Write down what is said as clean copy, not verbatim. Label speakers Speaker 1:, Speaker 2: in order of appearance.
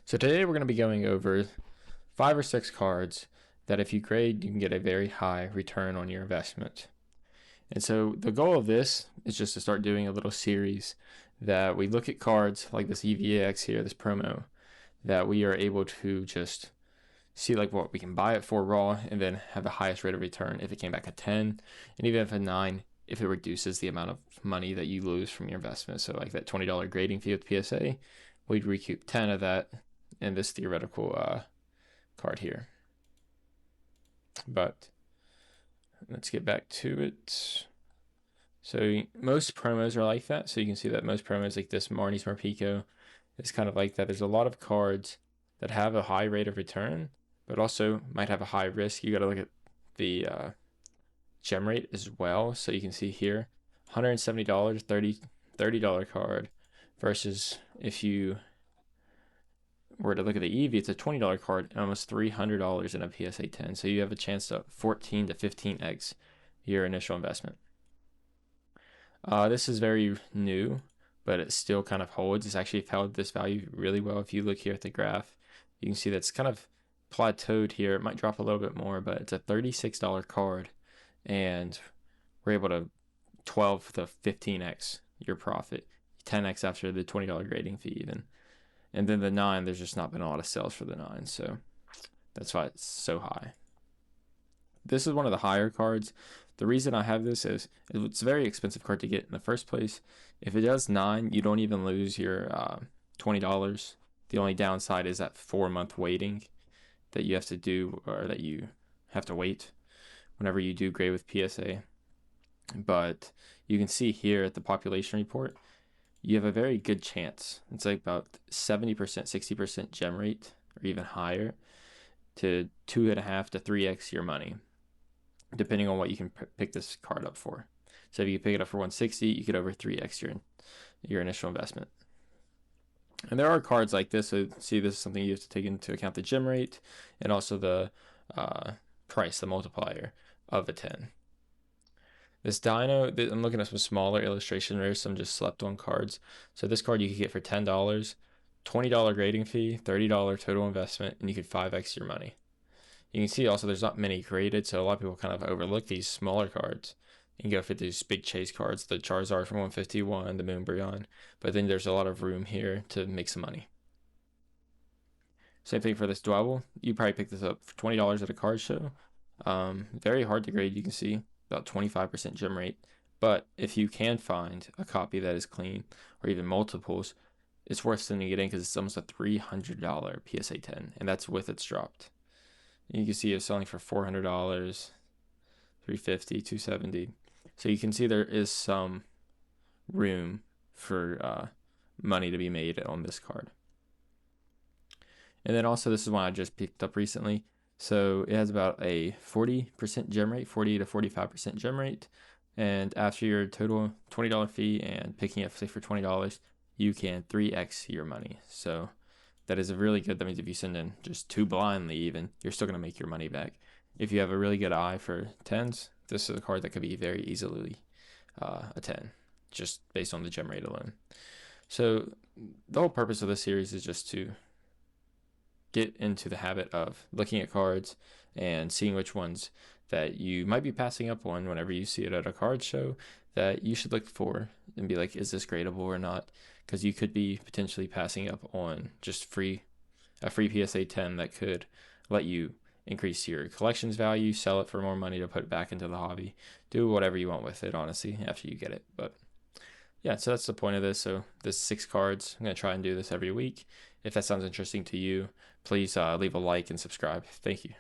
Speaker 1: So today we're going to be going over 5 or 6 cards that if you grade, you can get a very high return on your investment. And so the goal of this is just to start doing a little series that we look at cards like this EVAX here, this promo, that we are able to just see like what we can buy it for raw and then have the highest rate of return if it came back a 10, and even if a 9, if it reduces the amount of money that you lose from your investment. So like that $20 grading fee with PSA, we'd recoup 10 of that in this theoretical card here. But let's get back to it. So most promos are like that. So you can see that most promos like this Marnie's Morpeko is kind of like that. There's a lot of cards that have a high rate of return, but also might have a high risk. You got to look at the gem rate as well. So you can see here, $170, $30 card versus if you were to look at the EV, it's a $20 card and almost $300 in a PSA 10. So you have a chance to 14 to 15x your initial investment. This is very new, but it still kind of holds. It's actually held this value really well. If you look here at the graph, you can see that's kind of plateaued here. It might drop a little bit more, but it's a $36 card, and we're able to 12 to 15x your profit, 10x after the $20 grading fee even. And then the 9, there's just not been a lot of sales for the 9, so that's why it's so high. This is one of the higher cards. The reason I have this is it's a very expensive card to get in the first place. If it does 9, you don't even lose your $20. The only downside is that 4-month waiting that you have to do, or that you have to wait whenever you do grade with PSA. But you can see here at the population report, you have a very good chance. It's like about 70%, 60% gem rate, or even higher, to 2.5 to 3x your money, depending on what you can pick this card up for. So if you pick it up for 160, you get over 3x your initial investment. And there are cards like this. So see, this is something you have to take into account: the gem rate and also the price, the multiplier of a 10. This Dino, I'm looking at some smaller illustration rares, some just slept on cards. So this card you could get for $10, $20 grading fee, $30 total investment, and you could 5x your money. You can see also there's not many graded, so a lot of people kind of overlook these smaller cards and go for these big chase cards, the Charizard from 151, the Moonbryon, but then there's a lot of room here to make some money. Same thing for this Dwebble. You probably pick this up for $20 at a card show. Very hard to grade, you can see, about 25% gem rate. But if you can find a copy that is clean, or even multiples, it's worth sending it in because it's almost a $300 PSA 10, and that's with it's dropped. You can see it's selling for $400, $350, $270. So you can see there is some room for money to be made on this card. And then also, this is one I just picked up recently. So it has about a 40% gem rate, 40 to 45% gem rate. And after your total $20 fee and picking it, say, for $20, you can 3x your money. So that is a really good. That means if you send in just 2 blindly, even, you're still going to make your money back. If you have a really good eye for 10s, this is a card that could be very easily a 10, just based on the gem rate alone. So the whole purpose of this series is just to get into the habit of looking at cards and seeing which ones that you might be passing up on whenever you see it at a card show that you should look for and be like, is this gradable or not? Because you could be potentially passing up on just a free PSA 10 that could let you increase your collection's value, sell it for more money to put it back into the hobby, do whatever you want with it, honestly, after you get it. But yeah, so that's the point of this. So this 6 cards, I'm going to try and do this every week. If that sounds interesting to you, please leave a like and subscribe. Thank you.